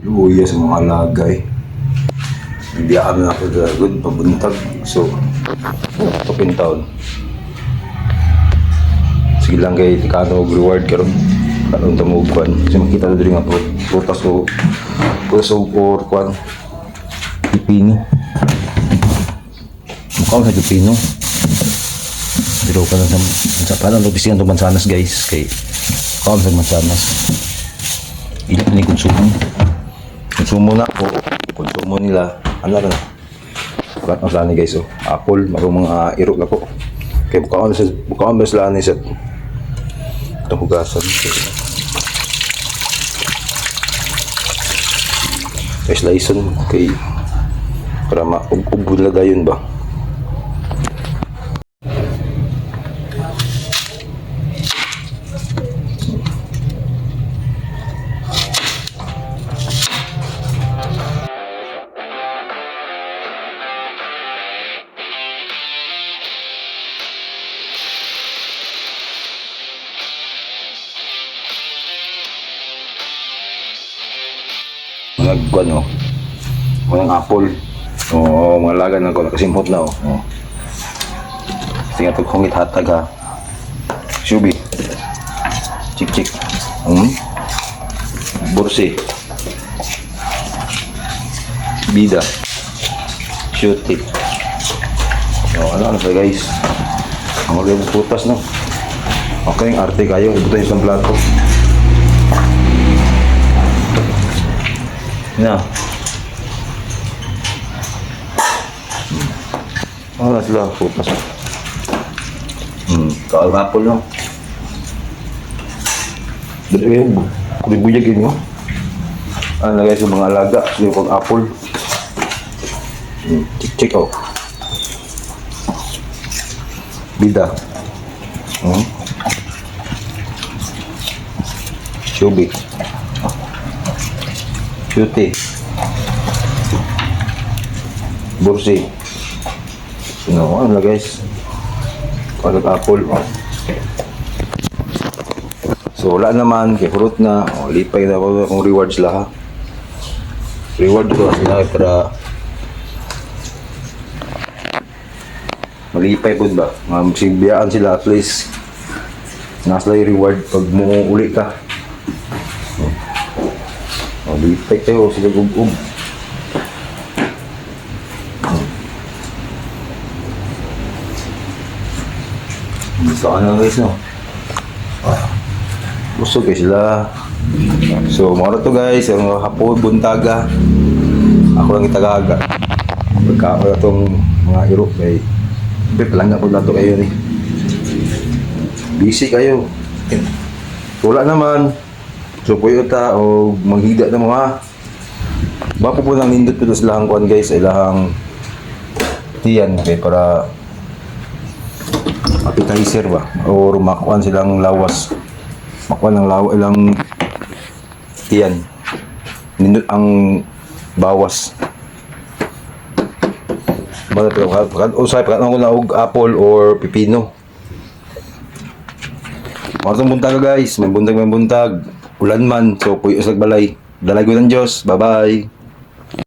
Luya sa mga alagay. Biyaan na ako sa good pabuntag. So, kapintaon. Sige lang kay Tikano reward karon. Karon tamuguan. Kasi makita na din nga prutas o or kwan. Pipino. Mukhang sa pipino. Pero ka lang sa parang lupisigan itong mansanas guys. Kay mukhang sa mansanas. Ilit na yung konsumo na o konsumo nila. Ano na ba't ang saan guys, oh. Apple, marong mga irok na ko. Kaya bukaan ba sila ni set. Itong hugasan. Sliceon kay para maubod lagayon ba. Mga mga apple o mga lagan na ko nakasimpot na tingnan pag hungit hatag ha shubi chik bursi bida shuti ano sa guys ang mga putas no okay ang arte kayo ibutin sa plato na. Wala sila pupas. Kaal-apple no. Dito yung kulibuyag yun. Ano guys yung mga alaga, yung pag-apple. Check oh. Bida. Shubi. Cutie bursi ano na guys kalag apple so wala naman kay fruit na lipay na ako kung rewards lahat reward ko sila para malipay po ba magsigbiyaan sila at least nasa reward pag uli ka lipay kayo sila gub-ub. Gusto ka na guys no? Gusto kayo sila. So mga to guys, yung hapon, buntaga. Ako lang itagaga. Pagka ako na itong mga irok kay palangga po na ito kayo ni. Busy kayo. Wala naman. So puyo ta o maghida na mo ha. Bapo po nang nindot po sa lahang kuhan guys ay lahang tiyan kay para appetizer ba o makuhan silang lawas. Makuhan ng lawas ilang tiyan. Nindot ang bawas. Bala pero usay pa ko na og apple or pipino. Matong buntag guys, may buntag. Ulan man, so puyo sa balay. Dalay ko ng Diyos. Bye-bye.